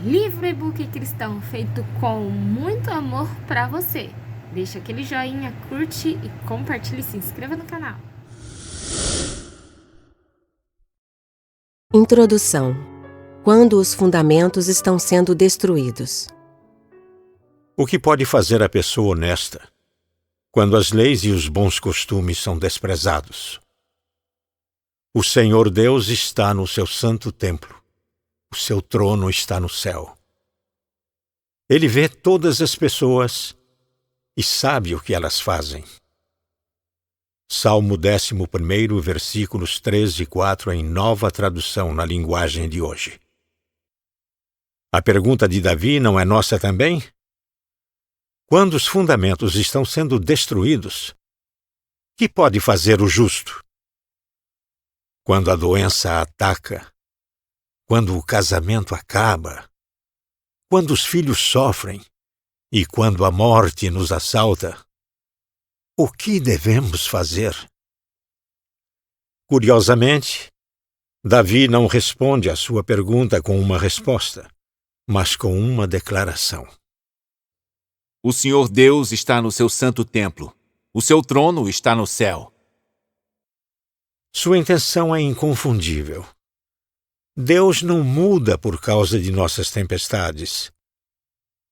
Livro e-book cristão feito com muito amor para você. Deixa aquele joinha, curte e compartilhe e se inscreva no canal. Introdução. Quando os fundamentos estão sendo destruídos. O que pode fazer a pessoa honesta quando as leis e os bons costumes são desprezados? O Senhor Deus está no seu santo templo. O seu trono está no céu. Ele vê todas as pessoas e sabe o que elas fazem. Salmo 11, versículos 3 e 4 em nova tradução na linguagem de hoje. A pergunta de Davi não é nossa também? Quando os fundamentos estão sendo destruídos, que pode fazer o justo? Quando a doença ataca, quando o casamento acaba, quando os filhos sofrem e quando a morte nos assalta, o que devemos fazer? Curiosamente, Davi não responde à sua pergunta com uma resposta, mas com uma declaração. O Senhor Deus está no seu santo templo. O seu trono está no céu. Sua intenção é inconfundível. Deus não muda por causa de nossas tempestades.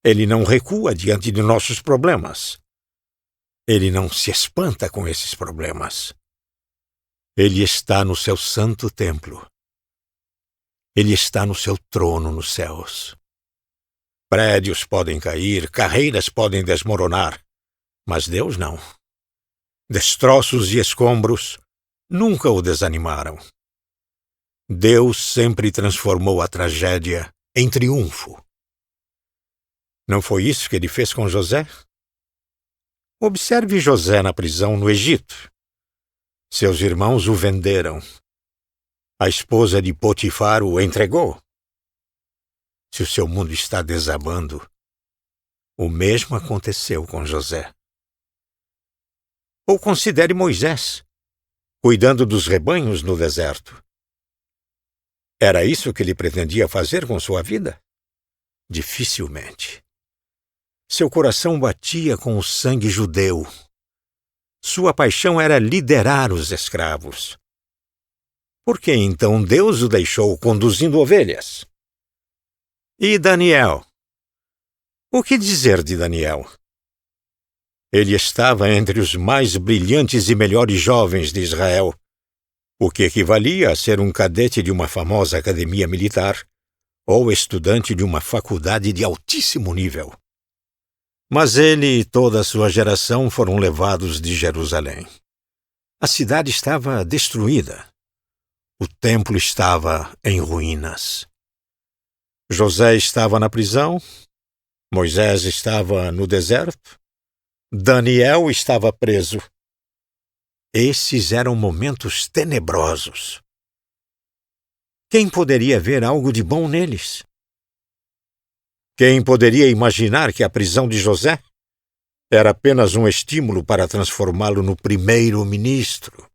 Ele não recua diante de nossos problemas. Ele não se espanta com esses problemas. Ele está no seu santo templo. Ele está no seu trono nos céus. Prédios podem cair, carreiras podem desmoronar, mas Deus não. Destroços e escombros nunca o desanimaram. Deus sempre transformou a tragédia em triunfo. Não foi isso que ele fez com José? Observe José na prisão no Egito. Seus irmãos o venderam. A esposa de Potifar o entregou. Se o seu mundo está desabando, o mesmo aconteceu com José. Ou considere Moisés, cuidando dos rebanhos no deserto. Era isso que ele pretendia fazer com sua vida? Dificilmente. Seu coração batia com o sangue judeu. Sua paixão era liderar os escravos. Por que então Deus o deixou conduzindo ovelhas? E Daniel? O que dizer de Daniel? Ele estava entre os mais brilhantes e melhores jovens de Israel, o que equivalia a ser um cadete de uma famosa academia militar ou estudante de uma faculdade de altíssimo nível. Mas ele e toda a sua geração foram levados de Jerusalém. A cidade estava destruída. O templo estava em ruínas. José estava na prisão, Moisés estava no deserto, Daniel estava preso. Esses eram momentos tenebrosos. Quem poderia ver algo de bom neles? Quem poderia imaginar que a prisão de José era apenas um estímulo para transformá-lo no primeiro-ministro?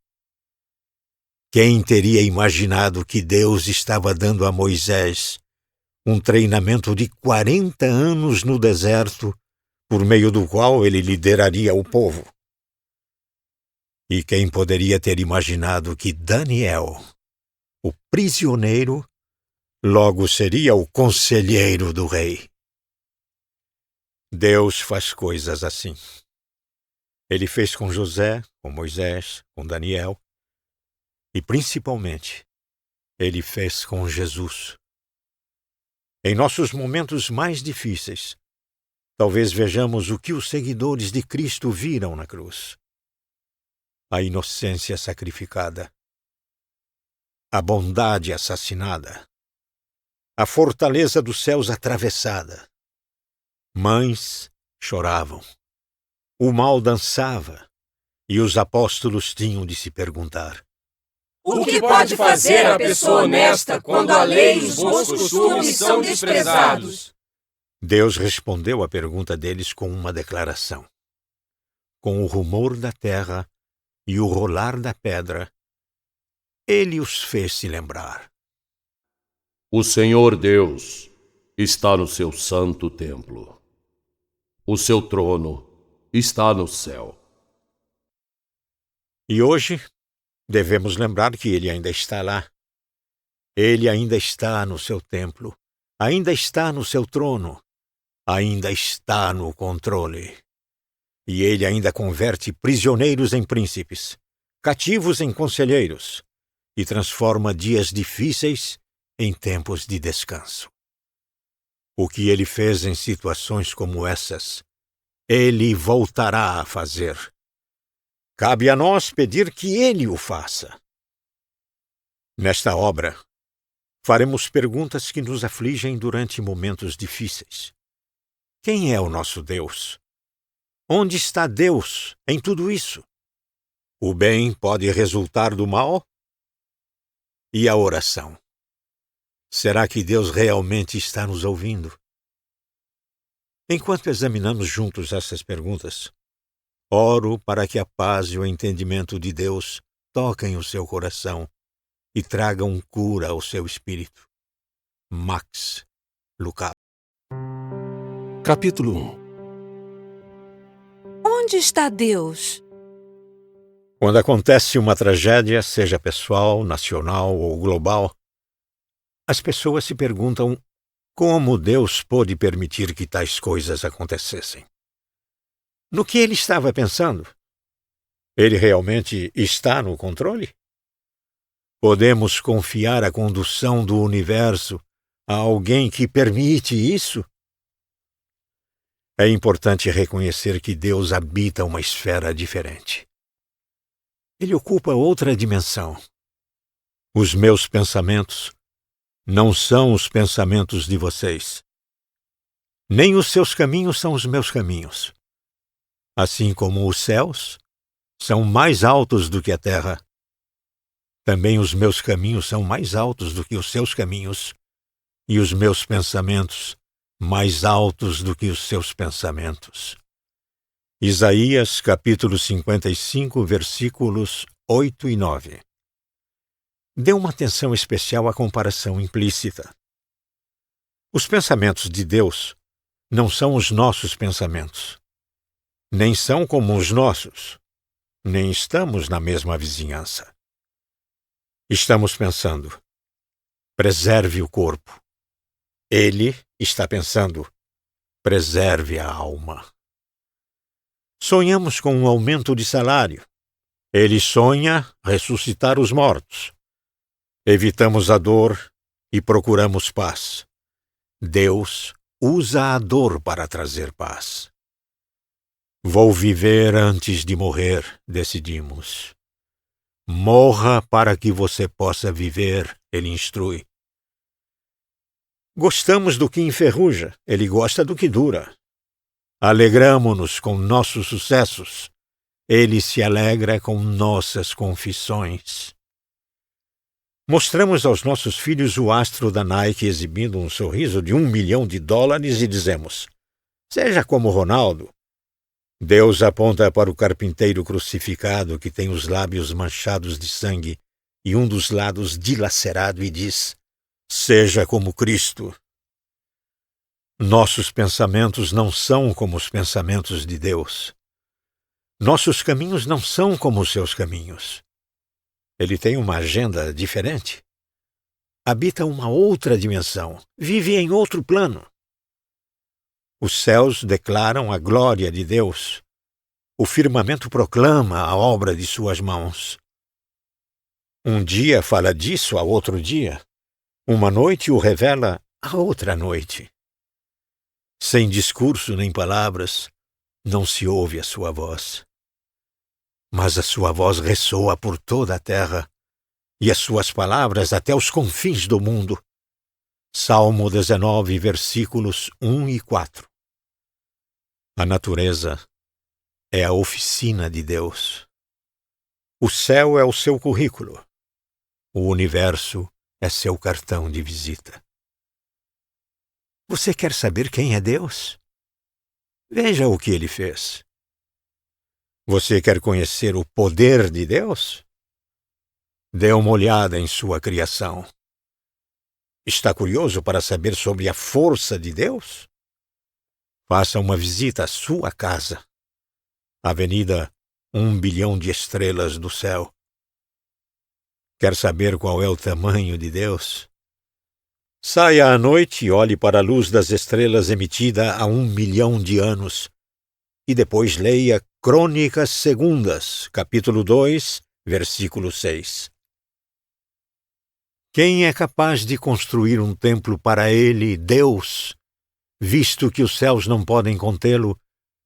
Quem teria imaginado que Deus estava dando a Moisés um treinamento de 40 anos no deserto, por meio do qual ele lideraria o povo? E quem poderia ter imaginado que Daniel, o prisioneiro, logo seria o conselheiro do rei? Deus faz coisas assim. Ele fez com José, com Moisés, com Daniel, e principalmente, ele fez com Jesus. Em nossos momentos mais difíceis, talvez vejamos o que os seguidores de Cristo viram na cruz. A inocência sacrificada, a bondade assassinada, a fortaleza dos céus atravessada. Mães choravam, o mal dançava, e os apóstolos tinham de se perguntar: o que pode fazer a pessoa honesta quando a lei e os bons costumes são desprezados? Deus respondeu à pergunta deles com uma declaração. Com o rumor da terra e o rolar da pedra, ele os fez se lembrar. O Senhor Deus, está no seu santo templo. O seu trono está no céu. E hoje, devemos lembrar que ele ainda está lá. Ele ainda está no seu templo, ainda está no seu trono, ainda está no controle. E ele ainda converte prisioneiros em príncipes, cativos em conselheiros, e transforma dias difíceis em tempos de descanso. O que ele fez em situações como essas, ele voltará a fazer. Cabe a nós pedir que ele o faça. Nesta obra, faremos perguntas que nos afligem durante momentos difíceis. Quem é o nosso Deus? Onde está Deus em tudo isso? O bem pode resultar do mal? E a oração? Será que Deus realmente está nos ouvindo? Enquanto examinamos juntos essas perguntas, oro para que a paz e o entendimento de Deus toquem o seu coração e tragam cura ao seu espírito. Max Lucado. Capítulo 1. Onde está Deus? Quando acontece uma tragédia, seja pessoal, nacional ou global, as pessoas se perguntam como Deus pôde permitir que tais coisas acontecessem. No que ele estava pensando? Ele realmente está no controle? Podemos confiar a condução do universo a alguém que permite isso? É importante reconhecer que Deus habita uma esfera diferente. Ele ocupa outra dimensão. Os meus pensamentos não são os pensamentos de vocês. Nem os seus caminhos são os meus caminhos. Assim como os céus são mais altos do que a terra, também os meus caminhos são mais altos do que os seus caminhos, e os meus pensamentos mais altos do que os seus pensamentos. Isaías, capítulo 55, versículos 8 e 9. Dê uma atenção especial à comparação implícita. Os pensamentos de Deus não são os nossos pensamentos, nem são como os nossos, nem estamos na mesma vizinhança. Estamos pensando, preserve o corpo. Ele está pensando, preserve a alma. Sonhamos com um aumento de salário. Ele sonha ressuscitar os mortos. Evitamos a dor e procuramos paz. Deus usa a dor para trazer paz. Vou viver antes de morrer, decidimos. Morra para que você possa viver, ele instrui. Gostamos do que enferruja, ele gosta do que dura. Alegramo-nos com nossos sucessos, ele se alegra com nossas confissões. Mostramos aos nossos filhos o astro da Nike exibindo um sorriso de $1 milhão e dizemos, seja como Ronaldo. Deus aponta para o carpinteiro crucificado que tem os lábios manchados de sangue e um dos lados dilacerado e diz, seja como Cristo. Nossos pensamentos não são como os pensamentos de Deus. Nossos caminhos não são como os seus caminhos. Ele tem uma agenda diferente. Habita uma outra dimensão, vive em outro plano. Os céus declaram a glória de Deus. O firmamento proclama a obra de suas mãos. Um dia fala disso a outro dia. Uma noite o revela a outra noite. Sem discurso nem palavras, não se ouve a sua voz. Mas a sua voz ressoa por toda a terra, e as suas palavras até os confins do mundo. Salmo 19, versículos 1 e 4. A natureza é a oficina de Deus. O céu é o seu currículo. O universo é seu cartão de visita. Você quer saber quem é Deus? Veja o que ele fez. Você quer conhecer o poder de Deus? Dê uma olhada em sua criação. Está curioso para saber sobre a força de Deus? Faça uma visita à sua casa. Avenida 1 bilhão de estrelas do céu. Quer saber qual é o tamanho de Deus? Saia à noite e olhe para a luz das estrelas emitida há 1 milhão de anos. E depois leia Crônicas Segundas, capítulo 2, versículo 6. Quem é capaz de construir um templo para ele, Deus, visto que os céus não podem contê-lo,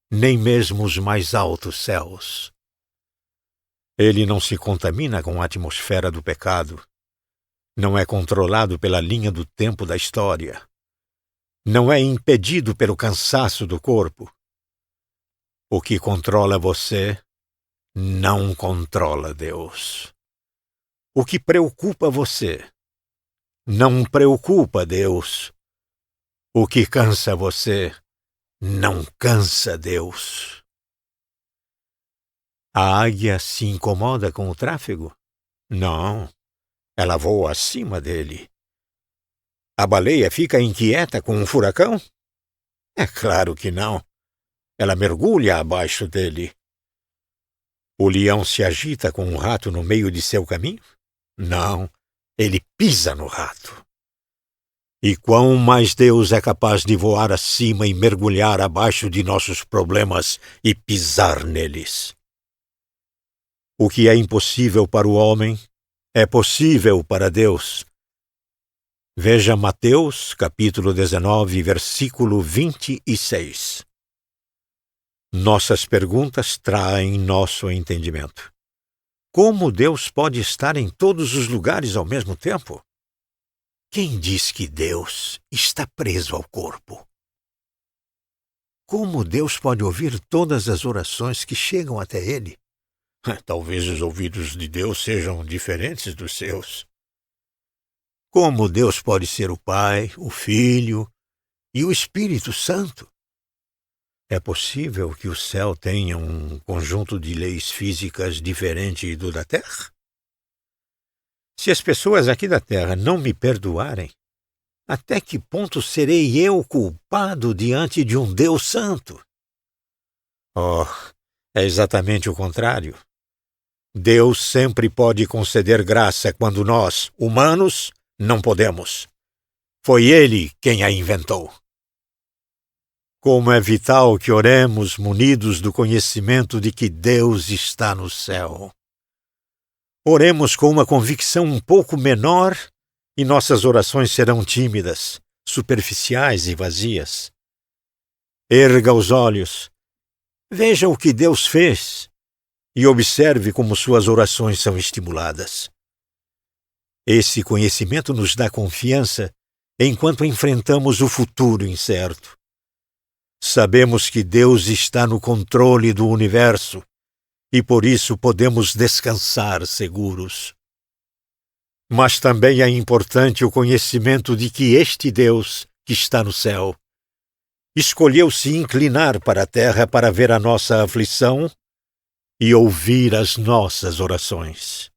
nem mesmo os mais altos céus? Ele não se contamina com a atmosfera do pecado. Não é controlado pela linha do tempo da história. Não é impedido pelo cansaço do corpo. O que controla você não controla Deus. O que preocupa você não preocupa Deus. O que cansa você não cansa Deus. A águia se incomoda com o tráfego? Não. Ela voa acima dele. A baleia fica inquieta com um furacão? É claro que não. Ela mergulha abaixo dele. O leão se agita com um rato no meio de seu caminho? Não, ele pisa no rato. E quão mais Deus é capaz de voar acima e mergulhar abaixo de nossos problemas e pisar neles. O que é impossível para o homem é possível para Deus. Veja Mateus, capítulo 19, versículo 26. Nossas perguntas traem nosso entendimento. Como Deus pode estar em todos os lugares ao mesmo tempo? Quem diz que Deus está preso ao corpo? Como Deus pode ouvir todas as orações que chegam até Ele? Talvez os ouvidos de Deus sejam diferentes dos seus. Como Deus pode ser o Pai, o Filho e o Espírito Santo? É possível que o céu tenha um conjunto de leis físicas diferente do da Terra? Se as pessoas aqui da Terra não me perdoarem, até que ponto serei eu culpado diante de um Deus santo? Oh, é exatamente o contrário. Deus sempre pode conceder graça quando nós, humanos, não podemos. Foi Ele quem a inventou. Como é vital que oremos munidos do conhecimento de que Deus está no céu. Oremos com uma convicção um pouco menor e nossas orações serão tímidas, superficiais e vazias. Erga os olhos, veja o que Deus fez e observe como suas orações são estimuladas. Esse conhecimento nos dá confiança enquanto enfrentamos o futuro incerto. Sabemos que Deus está no controle do universo e por isso podemos descansar seguros. Mas também é importante o conhecimento de que este Deus, que está no céu, escolheu se inclinar para a terra para ver a nossa aflição e ouvir as nossas orações.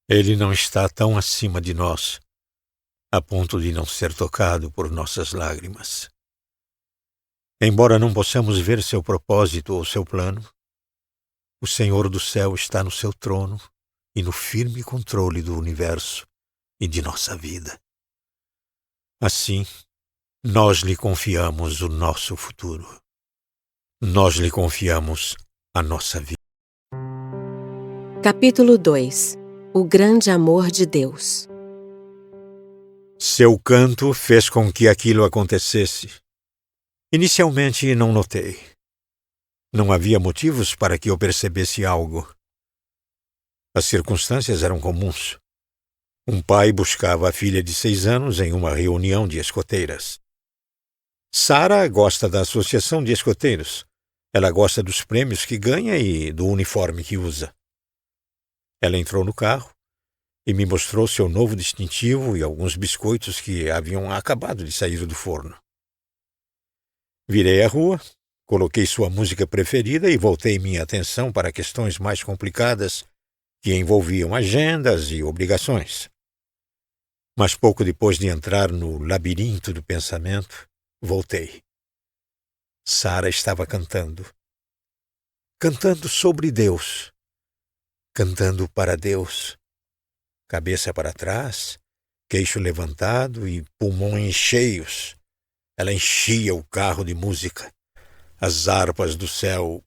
Ele não está tão acima de nós, a ponto de não ser tocado por nossas lágrimas. Embora não possamos ver seu propósito ou seu plano, o Senhor do céu está no seu trono e no firme controle do universo e de nossa vida. Assim, nós lhe confiamos o nosso futuro. Nós lhe confiamos a nossa vida. Capítulo 2. O grande amor de Deus. Seu canto fez com que aquilo acontecesse. Inicialmente não notei. Não havia motivos para que eu percebesse algo. As circunstâncias eram comuns. Um pai buscava a filha de 6 anos em uma reunião de escoteiras. Sara gosta da associação de escoteiros. Ela gosta dos prêmios que ganha e do uniforme que usa. Ela entrou no carro e me mostrou seu novo distintivo e alguns biscoitos que haviam acabado de sair do forno. Virei à rua, coloquei sua música preferida e voltei minha atenção para questões mais complicadas que envolviam agendas e obrigações. Mas pouco depois de entrar no labirinto do pensamento, voltei. Sara estava cantando. Cantando sobre Deus. Cantando para Deus. Cabeça para trás, queixo levantado e pulmões cheios. Ela enchia o carro de música. As harpas do céu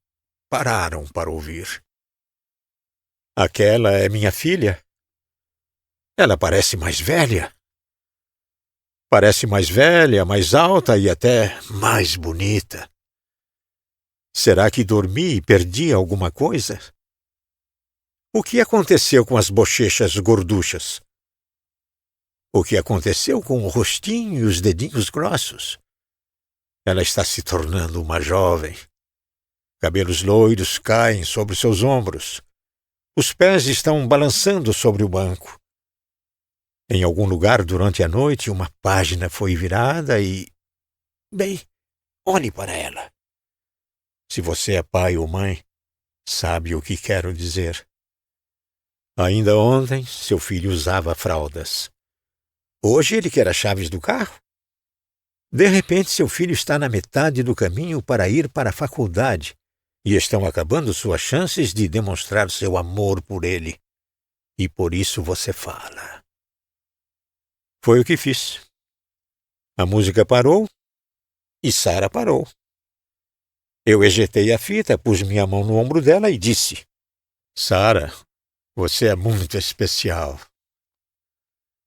pararam para ouvir. Aquela é minha filha? Ela parece mais velha. Parece mais velha, mais alta e até mais bonita. Será que dormi e perdi alguma coisa? O que aconteceu com as bochechas gorduchas? O que aconteceu com o rostinho e os dedinhos grossos? Ela está se tornando uma jovem. Cabelos loiros caem sobre seus ombros. Os pés estão balançando sobre o banco. Em algum lugar durante a noite, uma página foi virada e... Bem, olhe para ela. Se você é pai ou mãe, sabe o que quero dizer. Ainda ontem, seu filho usava fraldas. Hoje ele quer as chaves do carro. De repente, seu filho está na metade do caminho para ir para a faculdade e estão acabando suas chances de demonstrar seu amor por ele. E por isso você fala. Foi o que fiz. A música parou e Sara parou. Eu ejetei a fita, pus minha mão no ombro dela e disse: Sara, você é muito especial.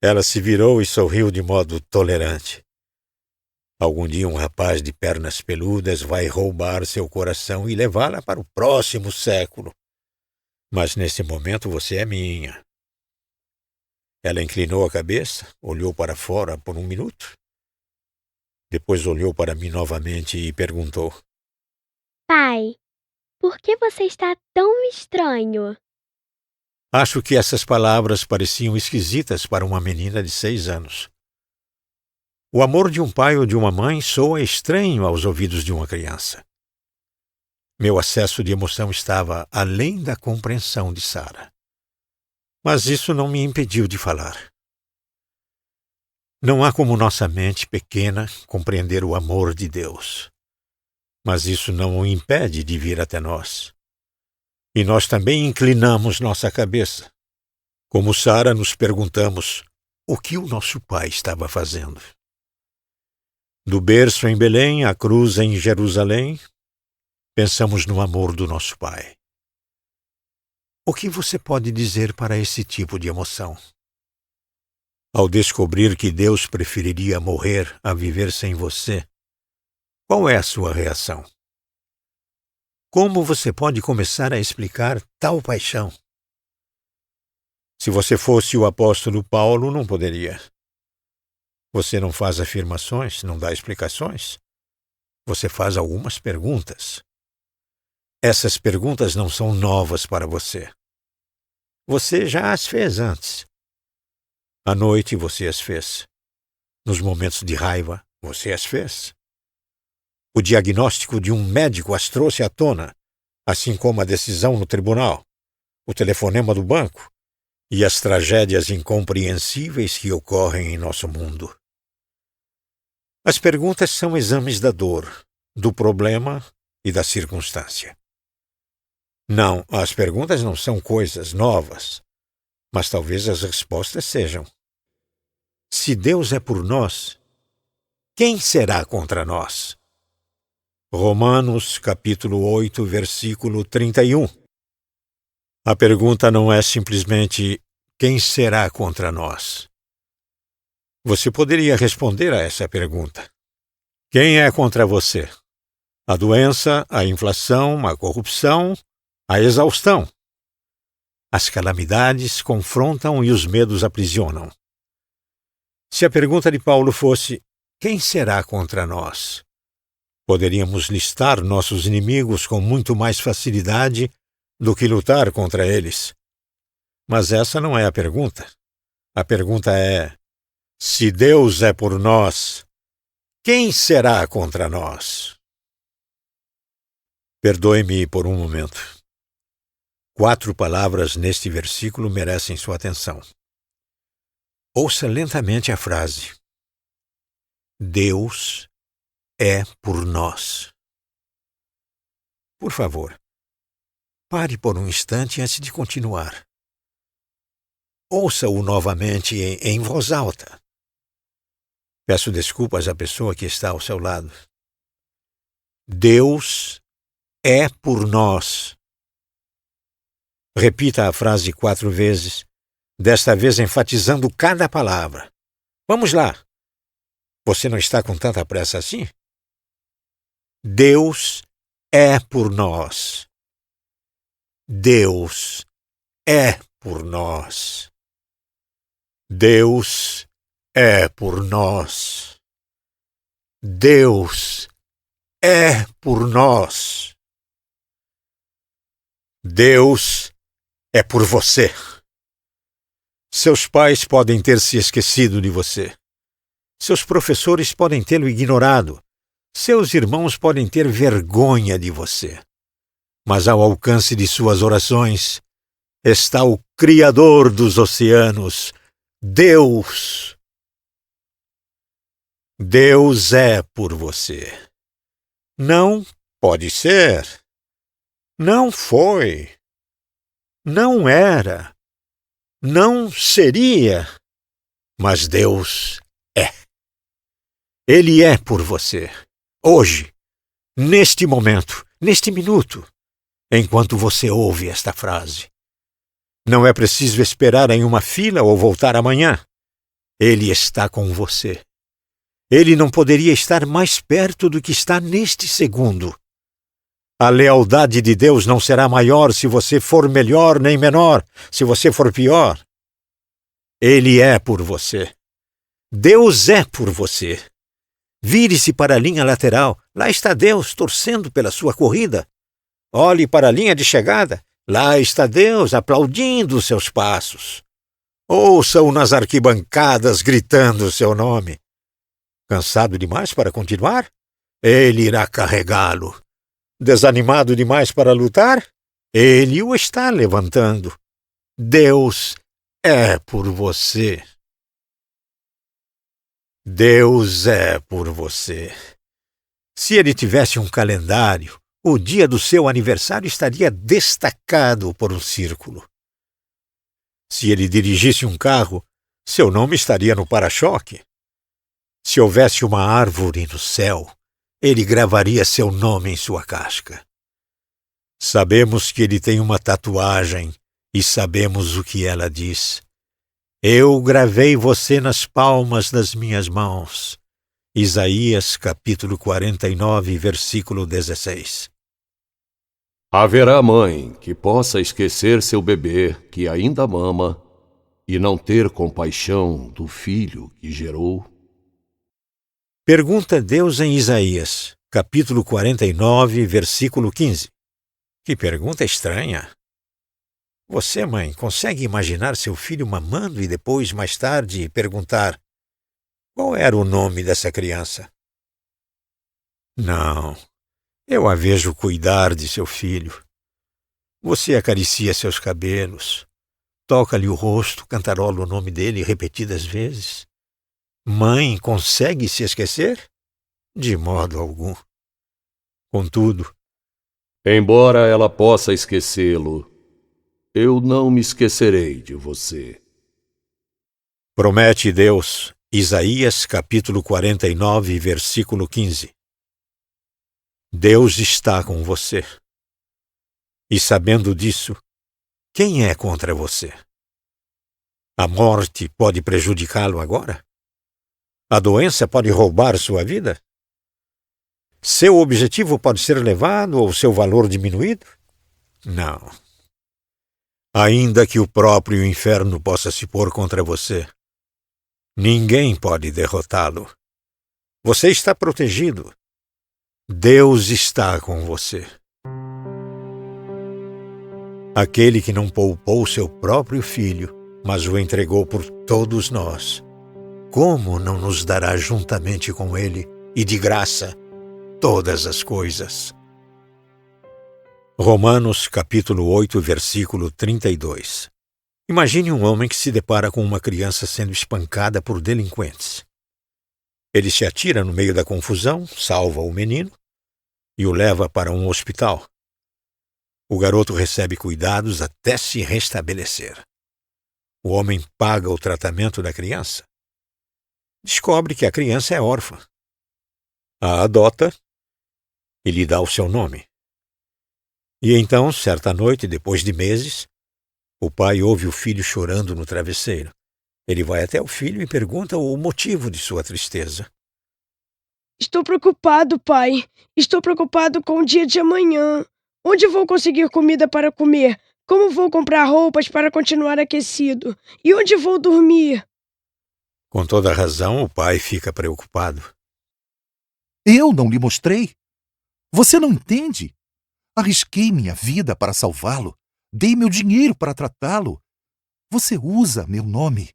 Ela se virou e sorriu de modo tolerante. Algum dia um rapaz de pernas peludas vai roubar seu coração e levá-la para o próximo século. Mas nesse momento você é minha. Ela inclinou a cabeça, olhou para fora por um minuto. Depois olhou para mim novamente e perguntou: Pai, por que você está tão estranho? Acho que essas palavras pareciam esquisitas para uma menina de 6 anos. O amor de um pai ou de uma mãe soa estranho aos ouvidos de uma criança. Meu acesso de emoção estava além da compreensão de Sara. Mas isso não me impediu de falar. Não há como nossa mente pequena compreender o amor de Deus. Mas isso não o impede de vir até nós. E nós também inclinamos nossa cabeça. Como Sara, nos perguntamos o que o nosso pai estava fazendo. Do berço em Belém à cruz em Jerusalém, pensamos no amor do nosso pai. O que você pode dizer para esse tipo de emoção? Ao descobrir que Deus preferiria morrer a viver sem você, qual é a sua reação? Como você pode começar a explicar tal paixão? Se você fosse o apóstolo Paulo, não poderia. Você não faz afirmações, não dá explicações. Você faz algumas perguntas. Essas perguntas não são novas para você. Você já as fez antes. À noite você as fez. Nos momentos de raiva você as fez. O diagnóstico de um médico as trouxe à tona, assim como a decisão no tribunal, o telefonema do banco e as tragédias incompreensíveis que ocorrem em nosso mundo. As perguntas são exames da dor, do problema e da circunstância. Não, as perguntas não são coisas novas, mas talvez as respostas sejam. Se Deus é por nós, quem será contra nós? Romanos, capítulo 8, versículo 31. A pergunta não é simplesmente quem será contra nós. Você poderia responder a essa pergunta. Quem é contra você? A doença, a inflação, a corrupção, a exaustão. As calamidades confrontam e os medos aprisionam. Se a pergunta de Paulo fosse: quem será contra nós? Poderíamos listar nossos inimigos com muito mais facilidade do que lutar contra eles. Mas essa não é a pergunta. A pergunta é: se Deus é por nós, quem será contra nós? Perdoe-me por um momento. 4 palavras neste versículo merecem sua atenção. Ouça lentamente a frase. Deus é por nós. Por favor, pare por um instante antes de continuar. Ouça-o novamente em voz alta. Peço desculpas à pessoa que está ao seu lado. Deus é por nós. Repita a frase 4 vezes, desta vez enfatizando cada palavra. Vamos lá. Você não está com tanta pressa assim? Deus é por nós. Deus é por nós. Deus é por nós. Deus é por nós. Deus é por você. Seus pais podem ter se esquecido de você. Seus professores podem tê-lo ignorado. Seus irmãos podem ter vergonha de você. Mas ao alcance de suas orações está o Criador dos oceanos, Deus. Deus é por você. Não pode ser. Não foi. Não era. Não seria. Mas Deus é. Ele é por você. Hoje, neste momento, neste minuto, enquanto você ouve esta frase. Não é preciso esperar em uma fila ou voltar amanhã. Ele está com você. Ele não poderia estar mais perto do que está neste segundo. A lealdade de Deus não será maior se você for melhor nem menor, se você for pior. Ele é por você. Deus é por você. Vire-se para a linha lateral. Lá está Deus torcendo pela sua corrida. Olhe para a linha de chegada. Lá está Deus aplaudindo os seus passos. Ouça-o nas arquibancadas gritando o seu nome. Cansado demais para continuar? Ele irá carregá-lo. Desanimado demais para lutar? Ele o está levantando. Deus é por você. Deus é por você. Se ele tivesse um calendário, o dia do seu aniversário estaria destacado por um círculo. Se ele dirigisse um carro, seu nome estaria no para-choque. Se houvesse uma árvore no céu, ele gravaria seu nome em sua casca. Sabemos que ele tem uma tatuagem e sabemos o que ela diz. Eu gravei você nas palmas das minhas mãos. Isaías, capítulo 49, versículo 16. Haverá mãe que possa esquecer seu bebê que ainda mama e não ter compaixão do filho que gerou? Pergunta Deus em Isaías, capítulo 49, versículo 15. Que pergunta estranha. Você, mãe, consegue imaginar seu filho mamando e depois, mais tarde, perguntar qual era o nome dessa criança? Não, eu a vejo cuidar de seu filho. Você acaricia seus cabelos, toca-lhe o rosto, cantarola o nome dele repetidas vezes. Mãe consegue se esquecer? De modo algum. Contudo, embora ela possa esquecê-lo, eu não me esquecerei de você. Promete Deus, Isaías capítulo 49, versículo 15. Deus está com você. E sabendo disso, quem é contra você? A morte pode prejudicá-lo agora? A doença pode roubar sua vida? Seu objetivo pode ser levado ou seu valor diminuído? Não. Ainda que o próprio inferno possa se pôr contra você, ninguém pode derrotá-lo. Você está protegido. Deus está com você. Aquele que não poupou seu próprio filho, mas o entregou por todos nós, como não nos dará juntamente com ele e de graça todas as coisas? Romanos capítulo 8, versículo 32. Imagine um homem que se depara com uma criança sendo espancada por delinquentes. Ele se atira no meio da confusão, salva o menino e o leva para um hospital. O garoto recebe cuidados até se restabelecer. O homem paga o tratamento da criança. Descobre que a criança é órfã. A adota e lhe dá o seu nome. E então, certa noite, depois de meses, o pai ouve o filho chorando no travesseiro. Ele vai até o filho e pergunta o motivo de sua tristeza. Estou preocupado, pai. Estou preocupado com o dia de amanhã. Onde vou conseguir comida para comer? Como vou comprar roupas para continuar aquecido? E onde vou dormir? Com toda razão, o pai fica preocupado. Eu não lhe mostrei? Você não entende? Arrisquei minha vida para salvá-lo. Dei meu dinheiro para tratá-lo. Você usa meu nome.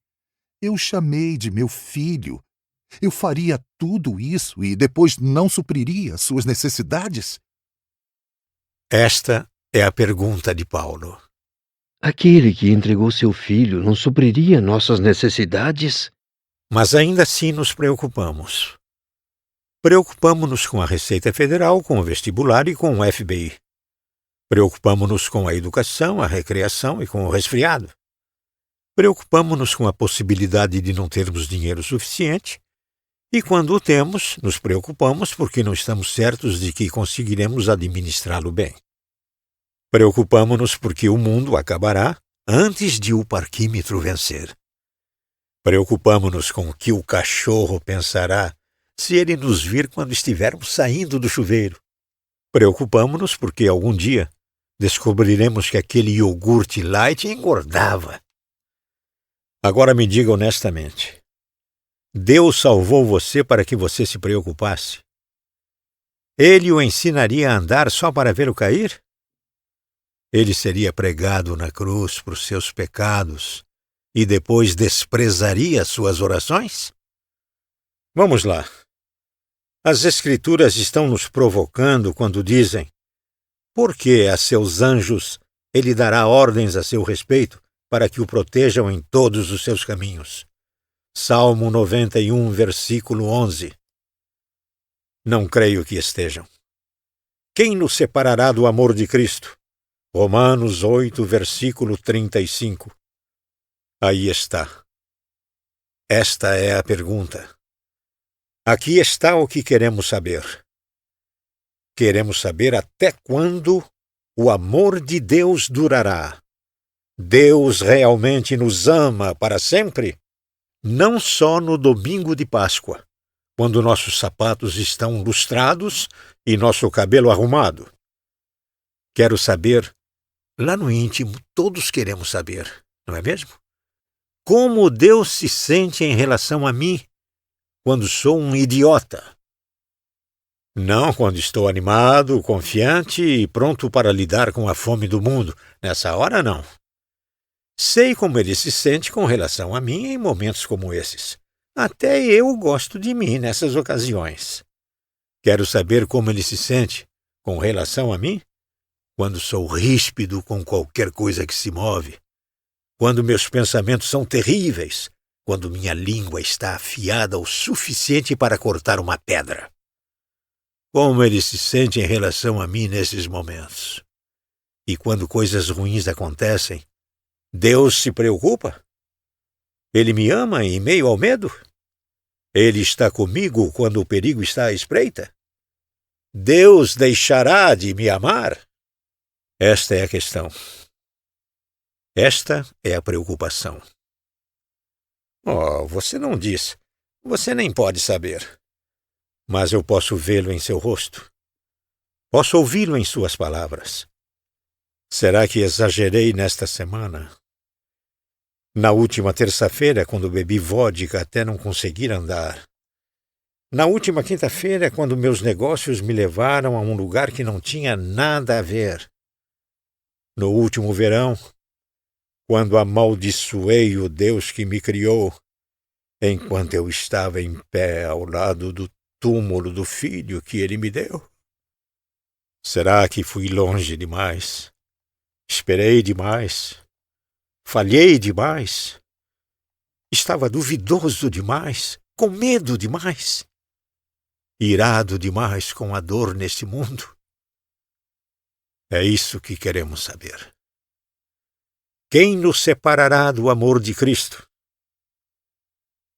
Eu chamei de meu filho. Eu faria tudo isso e depois não supriria suas necessidades? Esta é a pergunta de Paulo. Aquele que entregou seu filho não supriria nossas necessidades? Mas ainda assim nos preocupamos. Preocupamo-nos com a Receita Federal, com o vestibular e com o FBI. Preocupamo-nos com a educação, a recreação e com o resfriado. Preocupamo-nos com a possibilidade de não termos dinheiro suficiente e, quando o temos, nos preocupamos porque não estamos certos de que conseguiremos administrá-lo bem. Preocupamo-nos porque o mundo acabará antes de o parquímetro vencer. Preocupamo-nos com o que o cachorro pensará se ele nos vir quando estivermos saindo do chuveiro. Preocupamo-nos porque algum dia descobriremos que aquele iogurte light engordava. Agora me diga honestamente, Deus salvou você para que você se preocupasse? Ele o ensinaria a andar só para vê-lo cair? Ele seria pregado na cruz por seus pecados e depois desprezaria suas orações? Vamos lá. As Escrituras estão nos provocando quando dizem: por que a seus anjos ele dará ordens a seu respeito para que o protejam em todos os seus caminhos? Salmo 91, versículo 11. Não creio que estejam. Quem nos separará do amor de Cristo? Romanos 8, versículo 35. Aí está. Esta é a pergunta. Aqui está o que queremos saber. Queremos saber até quando o amor de Deus durará. Deus realmente nos ama para sempre? Não só no domingo de Páscoa, quando nossos sapatos estão lustrados e nosso cabelo arrumado. Quero saber, lá no íntimo, todos queremos saber, não é mesmo? Como Deus se sente em relação a mim quando sou um idiota? Não quando estou animado, confiante e pronto para lidar com a fome do mundo. Nessa hora, não. Sei como ele se sente com relação a mim em momentos como esses. Até eu gosto de mim nessas ocasiões. Quero saber como ele se sente com relação a mim quando sou ríspido com qualquer coisa que se move, quando meus pensamentos são terríveis, quando minha língua está afiada o suficiente para cortar uma pedra. Como ele se sente em relação a mim nesses momentos. E quando coisas ruins acontecem, Deus se preocupa? Ele me ama em meio ao medo? Ele está comigo quando o perigo está à espreita? Deus deixará de me amar? Esta é a questão. Esta é a preocupação. Oh, você não diz. Você nem pode saber. Mas eu posso vê-lo em seu rosto. Posso ouvi-lo em suas palavras. Será que exagerei nesta semana? Na última terça-feira, quando bebi vodka até não conseguir andar. Na última quinta-feira, quando meus negócios me levaram a um lugar que não tinha nada a ver. No último verão, quando amaldiçoei o Deus que me criou, enquanto eu estava em pé ao lado do túmulo do filho que ele me deu. Será que fui longe demais? Esperei demais? Falhei demais. Estava duvidoso demais, com medo demais, irado demais com a dor neste mundo. É isso que queremos saber. Quem nos separará do amor de Cristo?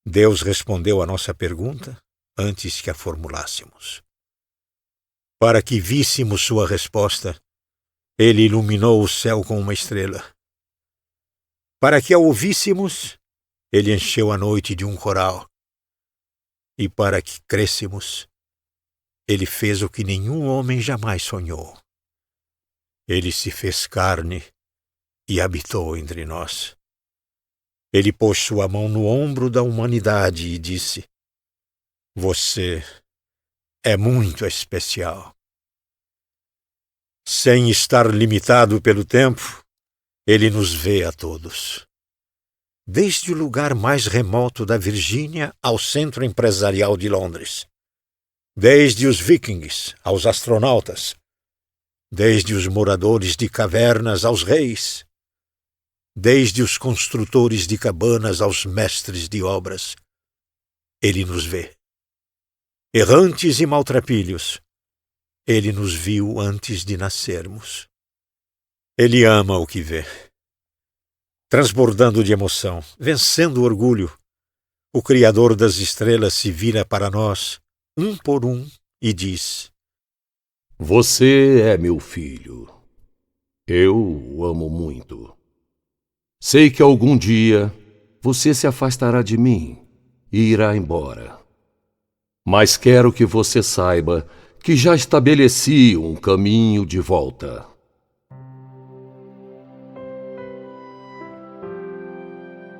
Deus respondeu a nossa pergunta antes que a formulássemos. Para que víssemos sua resposta, Ele iluminou o céu com uma estrela. Para que a ouvíssemos, Ele encheu a noite de um coral. E para que crêssemos, Ele fez o que nenhum homem jamais sonhou. Ele se fez carne e habitou entre nós. Ele pôs sua mão no ombro da humanidade e disse: Você é muito especial. Sem estar limitado pelo tempo, Ele nos vê a todos. Desde o lugar mais remoto da Virgínia ao centro empresarial de Londres. Desde os vikings aos astronautas. Desde os moradores de cavernas aos reis. Desde os construtores de cabanas aos mestres de obras. Ele nos vê. Errantes e maltrapilhos, Ele nos viu antes de nascermos. Ele ama o que vê. Transbordando de emoção, vencendo o orgulho, o Criador das estrelas se vira para nós, um por um, e diz: Você é meu filho. Eu o amo muito. Sei que algum dia você se afastará de mim e irá embora. Mas quero que você saiba que já estabeleci um caminho de volta.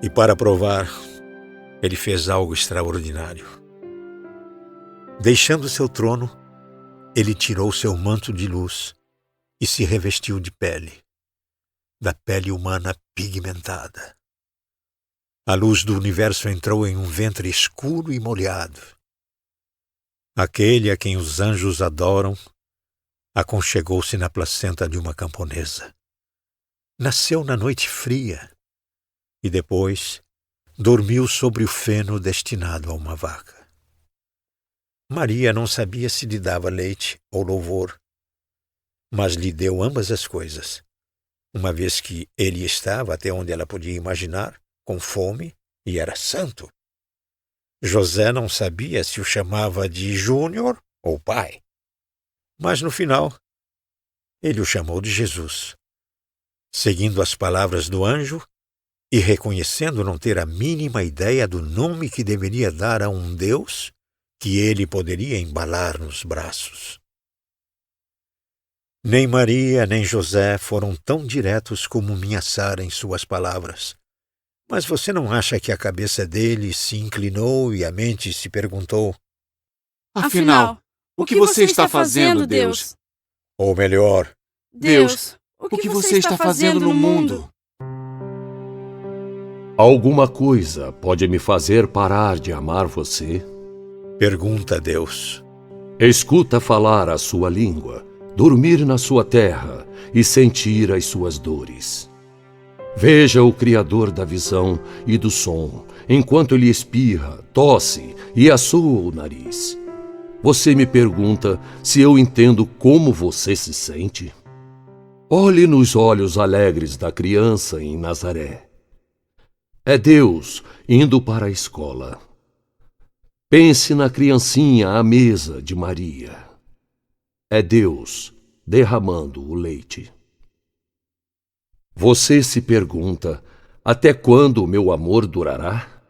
E para provar, Ele fez algo extraordinário. Deixando seu trono, Ele tirou seu manto de luz e se revestiu de pele, da pele humana pigmentada. A luz do universo entrou em um ventre escuro e molhado. Aquele a quem os anjos adoram aconchegou-se na placenta de uma camponesa. Nasceu na noite fria e depois dormiu sobre o feno destinado a uma vaca. Maria não sabia se lhe dava leite ou louvor, mas lhe deu ambas as coisas, uma vez que ele estava, até onde ela podia imaginar, com fome e era santo. José não sabia se o chamava de Júnior ou pai, mas no final ele o chamou de Jesus, seguindo as palavras do anjo e reconhecendo não ter a mínima ideia do nome que deveria dar a um Deus que ele poderia embalar nos braços. Nem Maria nem José foram tão diretos como minha Sara em suas palavras. Mas você não acha que a cabeça dele se inclinou e a mente se perguntou: Afinal, o que você está fazendo, Deus? Ou melhor, Deus, o que você está fazendo no mundo? Alguma coisa pode me fazer parar de amar você? Pergunta Deus. Escuta falar a sua língua, dormir na sua terra e sentir as suas dores. Veja o Criador da visão e do som, enquanto ele espirra, tosse e assoa o nariz. Você me pergunta se eu entendo como você se sente? Olhe nos olhos alegres da criança em Nazaré. É Deus indo para a escola. Pense na criancinha à mesa de Maria. É Deus derramando o leite. Você se pergunta: até quando o meu amor durará?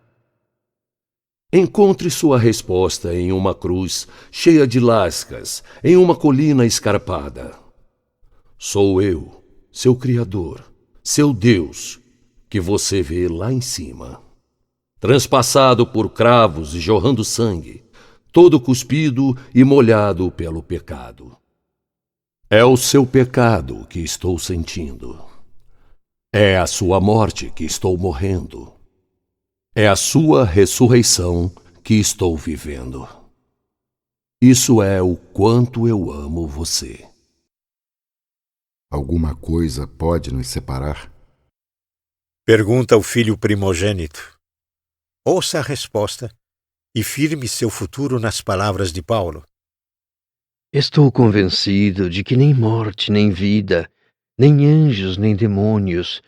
Encontre sua resposta em uma cruz cheia de lascas, em uma colina escarpada. Sou eu, seu Criador, seu Deus, que você vê lá em cima. Transpassado por cravos e jorrando sangue, todo cuspido e molhado pelo pecado. É o seu pecado que estou sentindo. É a sua morte que estou morrendo. É a sua ressurreição que estou vivendo. Isso é o quanto eu amo você. Alguma coisa pode nos separar? Pergunta o filho primogênito. Ouça a resposta e firme seu futuro nas palavras de Paulo. Estou convencido de que nem morte, nem vida, nem anjos, nem demônios,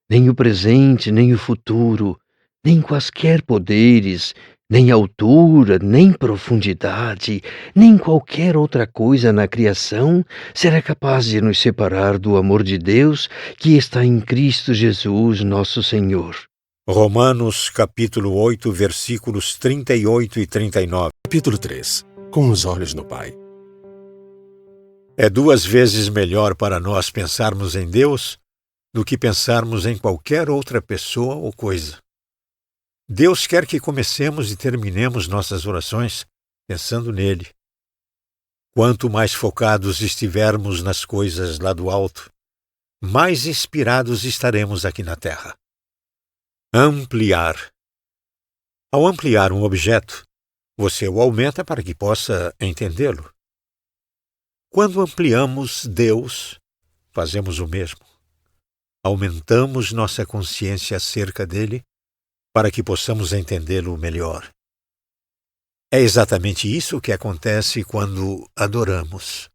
nem o presente, nem o futuro, nem quaisquer poderes, nem altura, nem profundidade, nem qualquer outra coisa na criação será capaz de nos separar do amor de Deus que está em Cristo Jesus, nosso Senhor. Romanos capítulo 8, versículos 38 e 39. Capítulo 3. Com os olhos no Pai. É 2 vezes melhor para nós pensarmos em Deus do que pensarmos em qualquer outra pessoa ou coisa. Deus quer que comecemos e terminemos nossas orações pensando nele. Quanto mais focados estivermos nas coisas lá do alto, mais inspirados estaremos aqui na terra. Ampliar. Ao ampliar um objeto, você o aumenta para que possa entendê-lo. Quando ampliamos Deus, fazemos o mesmo. Aumentamos nossa consciência acerca dele para que possamos entendê-lo melhor. É exatamente isso que acontece quando adoramos.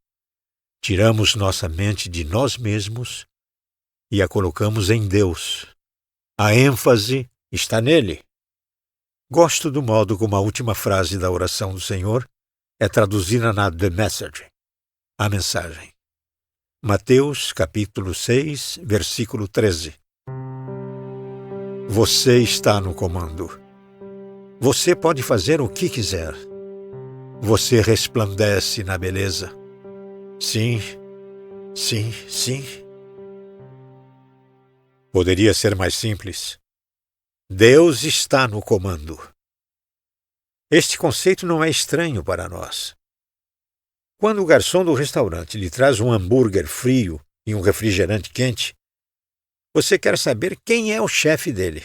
Tiramos nossa mente de nós mesmos e a colocamos em Deus. A ênfase está nele. Gosto do modo como a última frase da oração do Senhor é traduzida na The Message, a mensagem. Mateus, capítulo 6, versículo 13. Você está no comando. Você pode fazer o que quiser. Você resplandece na beleza. Sim, sim, sim. Poderia ser mais simples. Deus está no comando. Este conceito não é estranho para nós. Quando o garçom do restaurante lhe traz um hambúrguer frio e um refrigerante quente, você quer saber quem é o chefe dele.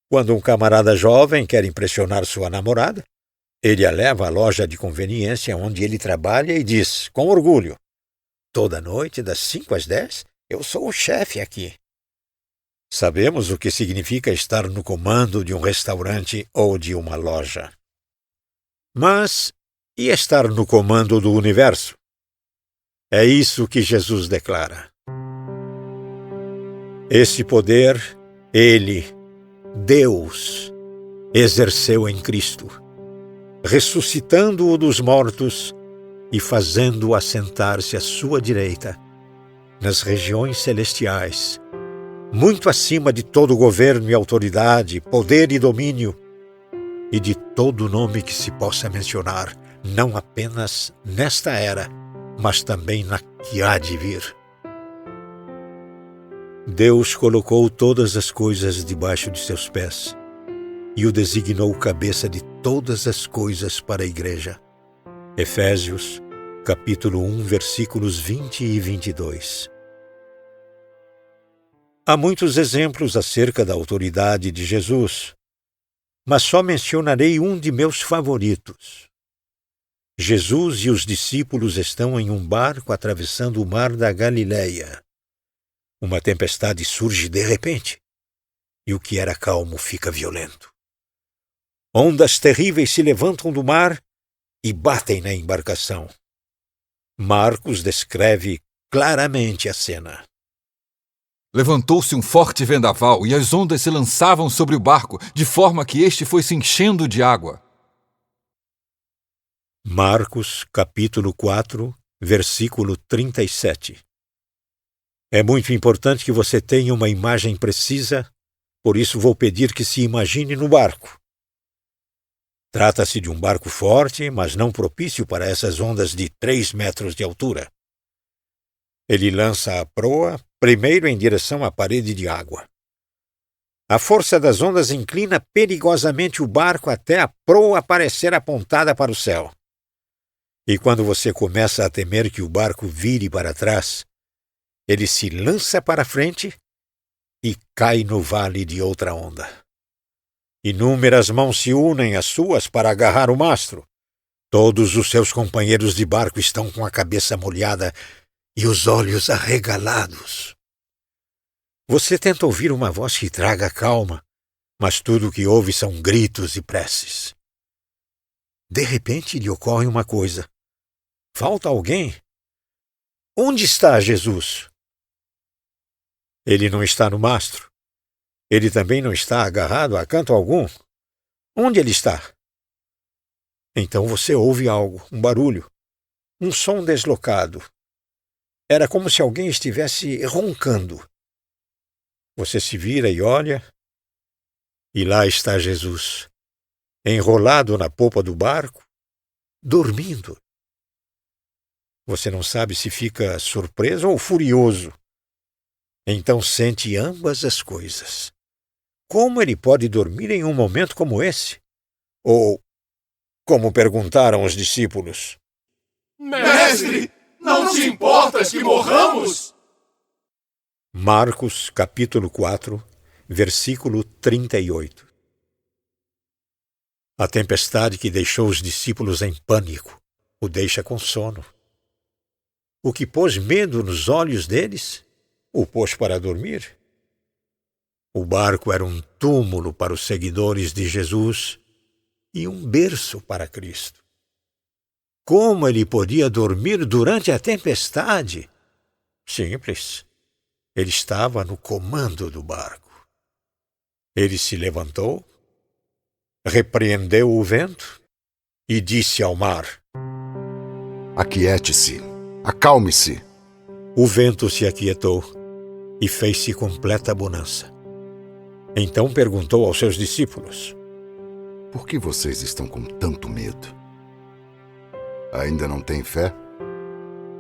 Quando um camarada jovem quer impressionar sua namorada, ele a leva à loja de conveniência onde ele trabalha e diz, com orgulho, toda noite, das 5 às 10, eu sou o chefe aqui. Sabemos o que significa estar no comando de um restaurante ou de uma loja. Mas, e estar no comando do universo? É isso que Jesus declara. Esse poder, ele, Deus, exerceu em Cristo, ressuscitando-o dos mortos e fazendo-o assentar-se à sua direita, nas regiões celestiais, muito acima de todo governo e autoridade, poder e domínio, e de todo nome que se possa mencionar, não apenas nesta era, mas também na que há de vir. Deus colocou todas as coisas debaixo de seus pés e o designou cabeça de todas as coisas para a igreja. Efésios, capítulo 1, versículos 20 e 22. Há muitos exemplos acerca da autoridade de Jesus, mas só mencionarei um de meus favoritos. Jesus e os discípulos estão em um barco atravessando o mar da Galileia. Uma tempestade surge de repente, e o que era calmo fica violento. Ondas terríveis se levantam do mar e batem na embarcação. Marcos descreve claramente a cena. Levantou-se um forte vendaval e as ondas se lançavam sobre o barco, de forma que este foi se enchendo de água. Marcos, capítulo 4, versículo 37. É muito importante que você tenha uma imagem precisa, por isso vou pedir que se imagine no barco. Trata-se de um barco forte, mas não propício para essas ondas de 3 metros de altura. Ele lança a proa primeiro em direção à parede de água. A força das ondas inclina perigosamente o barco até a proa parecer apontada para o céu. E quando você começa a temer que o barco vire para trás, ele se lança para frente e cai no vale de outra onda. Inúmeras mãos se unem às suas para agarrar o mastro. Todos os seus companheiros de barco estão com a cabeça molhada e os olhos arregalados. Você tenta ouvir uma voz que traga calma, mas tudo o que ouve são gritos e preces. De repente lhe ocorre uma coisa. Falta alguém? Onde está Jesus? Ele não está no mastro. Ele também não está agarrado a canto algum. Onde ele está? Então você ouve algo, um barulho, um som deslocado. Era como se alguém estivesse roncando. Você se vira e olha, e lá está Jesus, enrolado na popa do barco, dormindo. Você não sabe se fica surpreso ou furioso. Então sente ambas as coisas. Como ele pode dormir em um momento como esse? Ou, como perguntaram os discípulos: Mestre, não te importas que morramos? Marcos, capítulo 4, versículo 38. A tempestade que deixou os discípulos em pânico o deixa com sono. O que pôs medo nos olhos deles, o pôs para dormir. O barco era um túmulo para os seguidores de Jesus e um berço para Cristo. Como ele podia dormir durante a tempestade? Simples. Ele estava no comando do barco. Ele se levantou, repreendeu o vento e disse ao mar: Aquiete-se, acalme-se. O vento se aquietou e fez-se completa bonança. Então perguntou aos seus discípulos: Por que vocês estão com tanto medo? Ainda não têm fé?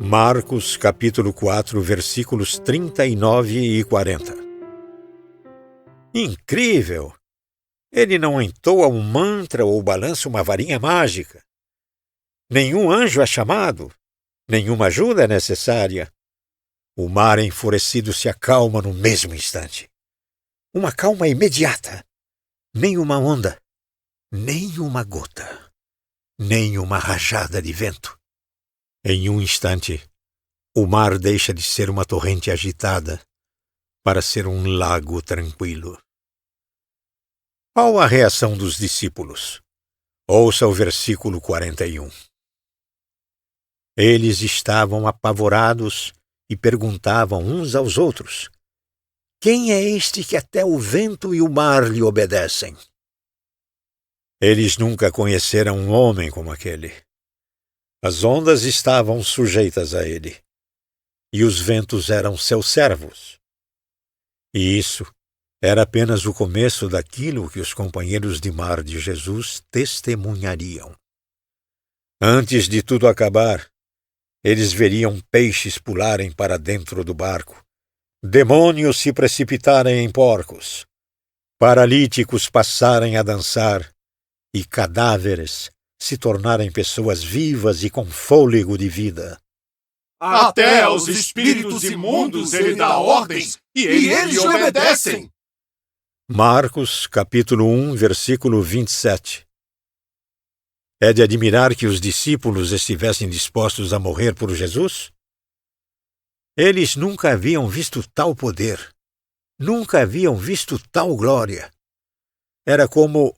Marcos, capítulo 4, versículos 39 e 40. Incrível! Ele não entoa um mantra ou balança uma varinha mágica. Nenhum anjo é chamado. Nenhuma ajuda é necessária. O mar enfurecido se acalma no mesmo instante. Uma calma imediata. Nem uma onda, nem uma gota, nem uma rajada de vento. Em um instante, o mar deixa de ser uma torrente agitada para ser um lago tranquilo. Qual a reação dos discípulos? Ouça o versículo 41. Eles estavam apavorados e perguntavam uns aos outros: Quem é este que até o vento e o mar lhe obedecem? Eles nunca conheceram um homem como aquele. As ondas estavam sujeitas a ele, e os ventos eram seus servos. E isso era apenas o começo daquilo que os companheiros de mar de Jesus testemunhariam. Antes de tudo acabar, eles veriam peixes pularem para dentro do barco, demônios se precipitarem em porcos, paralíticos passarem a dançar e cadáveres se tornarem pessoas vivas e com fôlego de vida. Até aos espíritos imundos ele dá ordens e eles lhe obedecem. Marcos, capítulo 1, versículo 27. É de admirar que os discípulos estivessem dispostos a morrer por Jesus? Eles nunca haviam visto tal poder, nunca haviam visto tal glória. Era como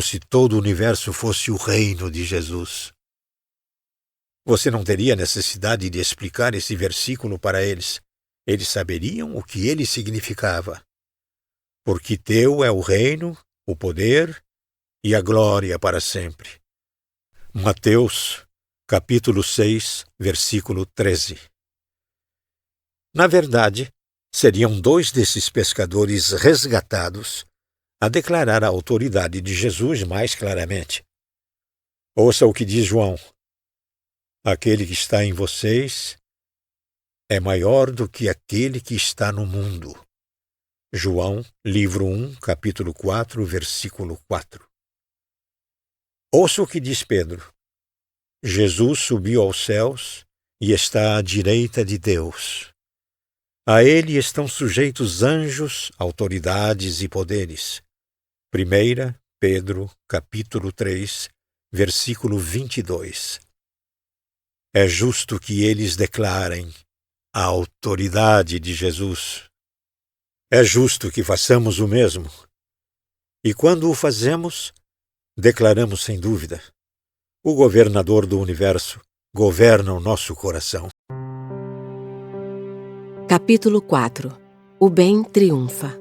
se todo o universo fosse o reino de Jesus. Você não teria necessidade de explicar esse versículo para eles. Eles saberiam o que ele significava. Porque teu é o reino, o poder e a glória para sempre. Mateus, capítulo 6, versículo 13. Na verdade, seriam 2 desses pescadores resgatados a declarar a autoridade de Jesus mais claramente. Ouça o que diz João: Aquele que está em vocês é maior do que aquele que está no mundo. João, livro 1, capítulo 4, versículo 4. Ouça o que diz Pedro: Jesus subiu aos céus e está à direita de Deus. A ele estão sujeitos anjos, autoridades e poderes. 1 Pedro, capítulo 3, versículo 22. É justo que eles declarem: a autoridade de Jesus. É justo que façamos o mesmo. E quando o fazemos, declaramos sem dúvida: o governador do universo governa o nosso coração. Capítulo 4. O bem triunfa.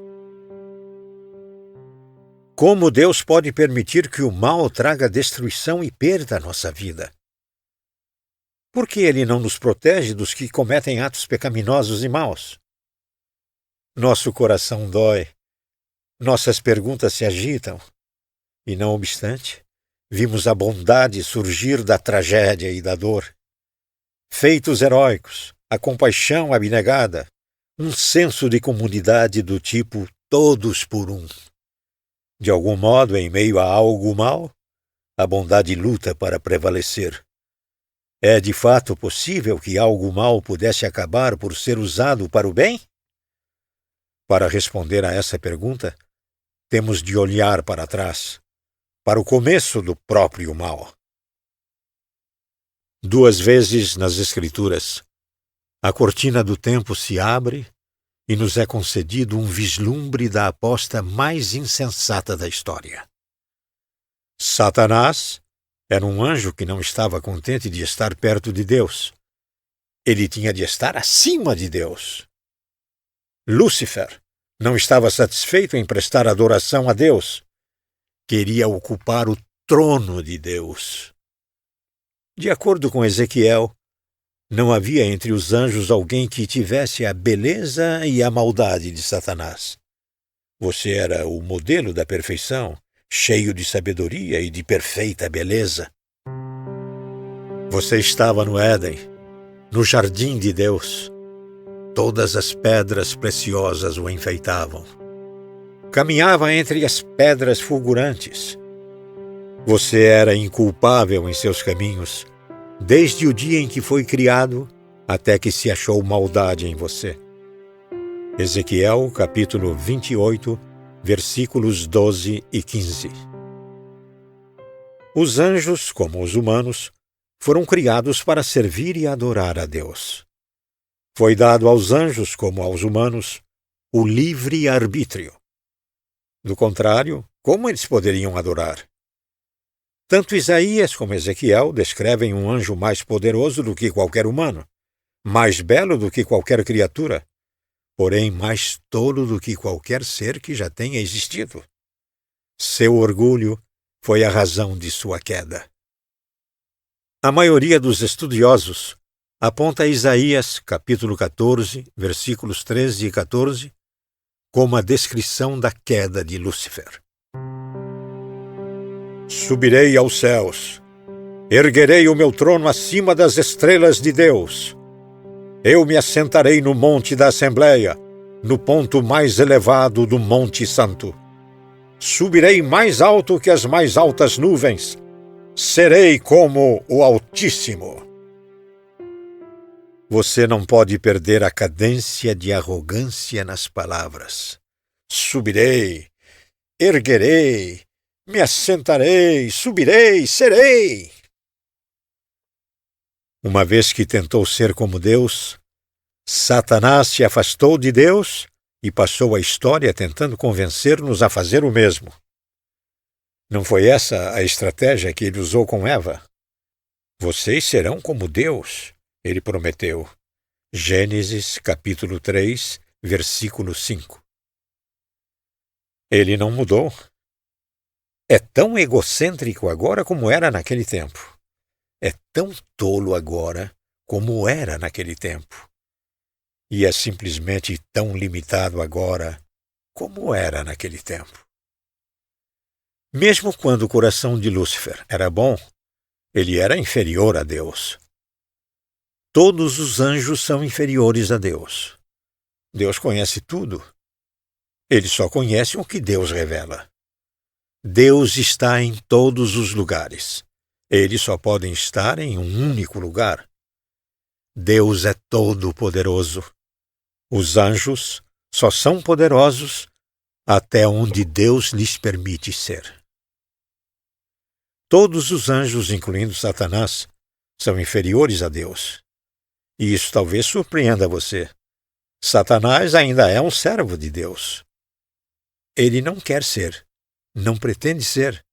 Como Deus pode permitir que o mal traga destruição e perda à nossa vida? Por que Ele não nos protege dos que cometem atos pecaminosos e maus? Nosso coração dói, nossas perguntas se agitam, e não obstante, vimos a bondade surgir da tragédia e da dor. Feitos heróicos, a compaixão abnegada, um senso de comunidade do tipo todos por um. De algum modo, em meio a algo mal, a bondade luta para prevalecer. É de fato possível que algo mal pudesse acabar por ser usado para o bem? Para responder a essa pergunta, temos de olhar para trás, para o começo do próprio mal. 2 vezes nas Escrituras, a cortina do tempo se abre e nos é concedido um vislumbre da aposta mais insensata da história. Satanás era um anjo que não estava contente de estar perto de Deus. Ele tinha de estar acima de Deus. Lúcifer não estava satisfeito em prestar adoração a Deus. Queria ocupar o trono de Deus. De acordo com Ezequiel, não havia entre os anjos alguém que tivesse a beleza e a maldade de Satanás. Você era o modelo da perfeição, cheio de sabedoria e de perfeita beleza. Você estava no Éden, no jardim de Deus. Todas as pedras preciosas o enfeitavam. Caminhava entre as pedras fulgurantes. Você era inculpável em seus caminhos, desde o dia em que foi criado até que se achou maldade em você. Ezequiel, capítulo 28, versículos 12 e 15. Os anjos, como os humanos, foram criados para servir e adorar a Deus. Foi dado aos anjos, como aos humanos, o livre arbítrio. Do contrário, como eles poderiam adorar? Tanto Isaías como Ezequiel descrevem um anjo mais poderoso do que qualquer humano, mais belo do que qualquer criatura, porém mais tolo do que qualquer ser que já tenha existido. Seu orgulho foi a razão de sua queda. A maioria dos estudiosos aponta Isaías, capítulo 14, versículos 13 e 14, como a descrição da queda de Lúcifer. Subirei aos céus, erguerei o meu trono acima das estrelas de Deus. Eu me assentarei no monte da Assembleia, no ponto mais elevado do Monte Santo. Subirei mais alto que as mais altas nuvens. Serei como o Altíssimo. Você não pode perder a cadência de arrogância nas palavras. Subirei, erguerei, me assentarei, subirei, serei. Uma vez que tentou ser como Deus, Satanás se afastou de Deus e passou a história tentando convencer-nos a fazer o mesmo. Não foi essa a estratégia que ele usou com Eva? Vocês serão como Deus, ele prometeu. Gênesis, capítulo 3, versículo 5. Ele não mudou. É tão egocêntrico agora como era naquele tempo. É tão tolo agora como era naquele tempo. E é simplesmente tão limitado agora como era naquele tempo. Mesmo quando o coração de Lúcifer era bom, ele era inferior a Deus. Todos os anjos são inferiores a Deus. Deus conhece tudo. Ele só conhece o que Deus revela. Deus está em todos os lugares. Eles só podem estar em um único lugar. Deus é todo-poderoso. Os anjos só são poderosos até onde Deus lhes permite ser. Todos os anjos, incluindo Satanás, são inferiores a Deus. E isso talvez surpreenda você. Satanás ainda é um servo de Deus. Ele não quer ser, não pretende ser,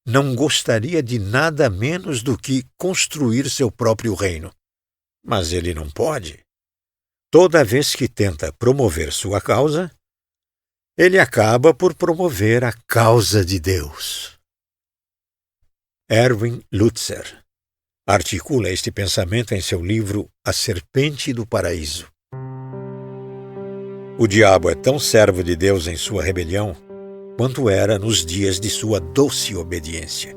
não gostaria de nada menos do que construir seu próprio reino. Mas ele não pode. Toda vez que tenta promover sua causa, ele acaba por promover a causa de Deus. Erwin Lutzer articula este pensamento em seu livro A Serpente do Paraíso. O diabo é tão servo de Deus em sua rebelião quanto era nos dias de sua doce obediência.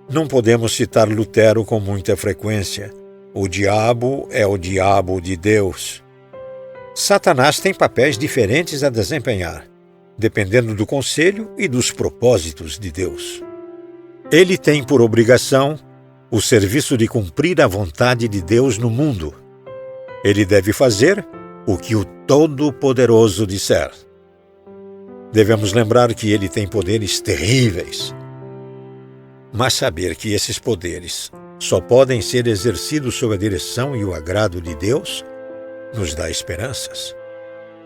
Não podemos citar Lutero com muita frequência. O diabo é o diabo de Deus. Satanás tem papéis diferentes a desempenhar, dependendo do conselho e dos propósitos de Deus. Ele tem por obrigação o serviço de cumprir a vontade de Deus no mundo. Ele deve fazer o que o Todo-Poderoso disser. Devemos lembrar que ele tem poderes terríveis, mas saber que esses poderes só podem ser exercidos sob a direção e o agrado de Deus nos dá esperanças.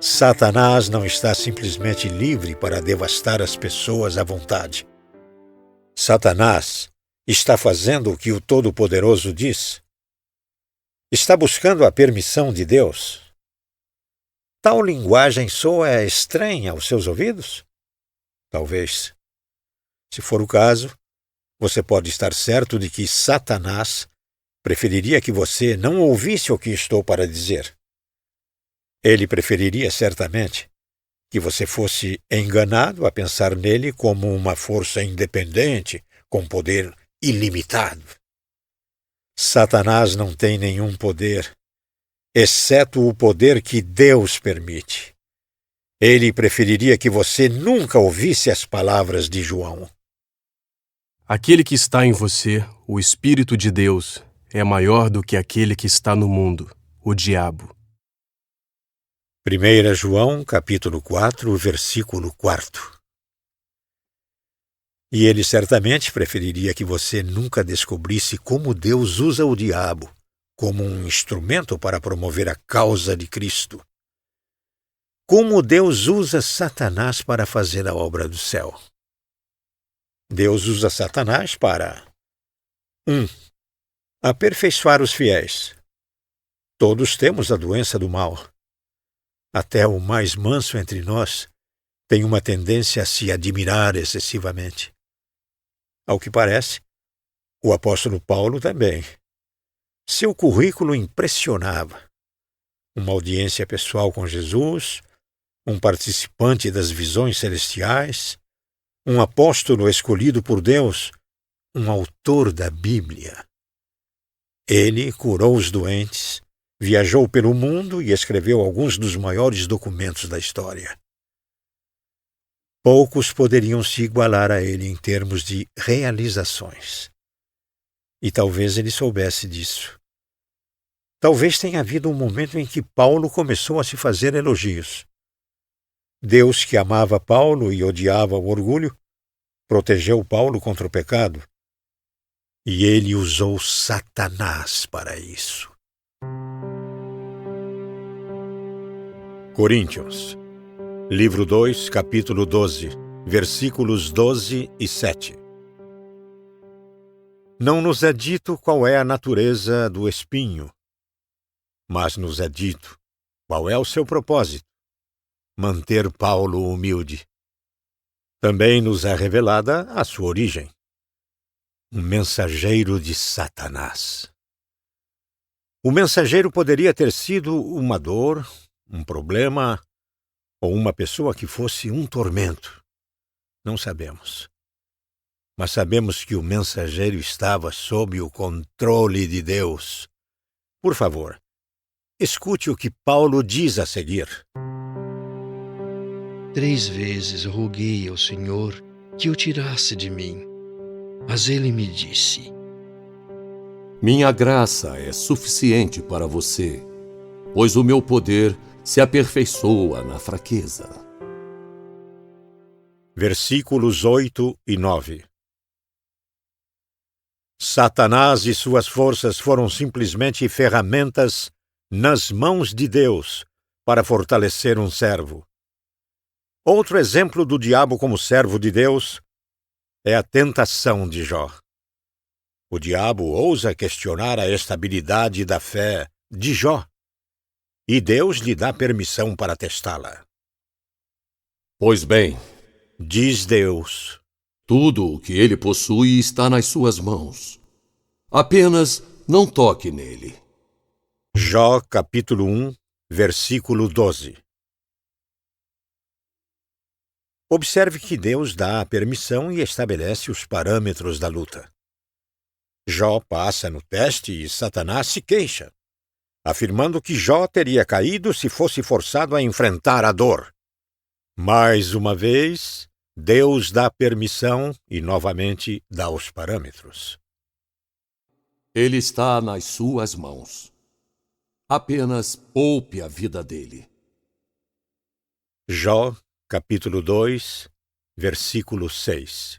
Satanás não está simplesmente livre para devastar as pessoas à vontade. Satanás está fazendo o que o Todo-Poderoso diz. Está buscando a permissão de Deus. Tal linguagem soa estranha aos seus ouvidos? Talvez. Se for o caso, você pode estar certo de que Satanás preferiria que você não ouvisse o que estou para dizer. Ele preferiria, certamente, que você fosse enganado a pensar nele como uma força independente, com poder ilimitado. Satanás não tem nenhum poder, exceto o poder que Deus permite. Ele preferiria que você nunca ouvisse as palavras de João. Aquele que está em você, o Espírito de Deus, é maior do que aquele que está no mundo, o diabo. 1 João, capítulo 4, versículo 4. E ele certamente preferiria que você nunca descobrisse como Deus usa o diabo como um instrumento para promover a causa de Cristo. Como Deus usa Satanás para fazer a obra do céu. Deus usa Satanás para 1. Aperfeiçoar os fiéis. Todos temos a doença do mal. Até o mais manso entre nós tem uma tendência a se admirar excessivamente. Ao que parece, o apóstolo Paulo também. Seu currículo impressionava. Uma audiência pessoal com Jesus, um participante das visões celestiais, um apóstolo escolhido por Deus, um autor da Bíblia. Ele curou os doentes, viajou pelo mundo e escreveu alguns dos maiores documentos da história. Poucos poderiam se igualar a ele em termos de realizações. E talvez ele soubesse disso. Talvez tenha havido um momento em que Paulo começou a se fazer elogios. Deus, que amava Paulo e odiava o orgulho, protegeu Paulo contra o pecado. E ele usou Satanás para isso. Coríntios, livro 2, capítulo 12, versículos 12 e 7. Não nos é dito qual é a natureza do espinho, mas nos é dito qual é o seu propósito: manter Paulo humilde. Também nos é revelada a sua origem: um mensageiro de Satanás. O mensageiro poderia ter sido uma dor, um problema, ou uma pessoa que fosse um tormento. Não sabemos. Mas sabemos que o mensageiro estava sob o controle de Deus. Por favor, escute o que Paulo diz a seguir. 3 vezes roguei ao Senhor que o tirasse de mim, mas ele me disse: Minha graça é suficiente para você, pois o meu poder se aperfeiçoa na fraqueza. Versículos 8 e 9. Satanás e suas forças foram simplesmente ferramentas nas mãos de Deus para fortalecer um servo. Outro exemplo do diabo como servo de Deus é a tentação de Jó. O diabo ousa questionar a estabilidade da fé de Jó, e Deus lhe dá permissão para testá-la. Pois bem, diz Deus, tudo o que ele possui está nas suas mãos. Apenas não toque nele. Jó, capítulo 1, versículo 12. Observe que Deus dá a permissão e estabelece os parâmetros da luta. Jó passa no teste e Satanás se queixa, afirmando que Jó teria caído se fosse forçado a enfrentar a dor. Mais uma vez, Deus dá permissão e novamente dá os parâmetros. Ele está nas suas mãos. Apenas poupe a vida dele. Jó, capítulo 2, versículo 6.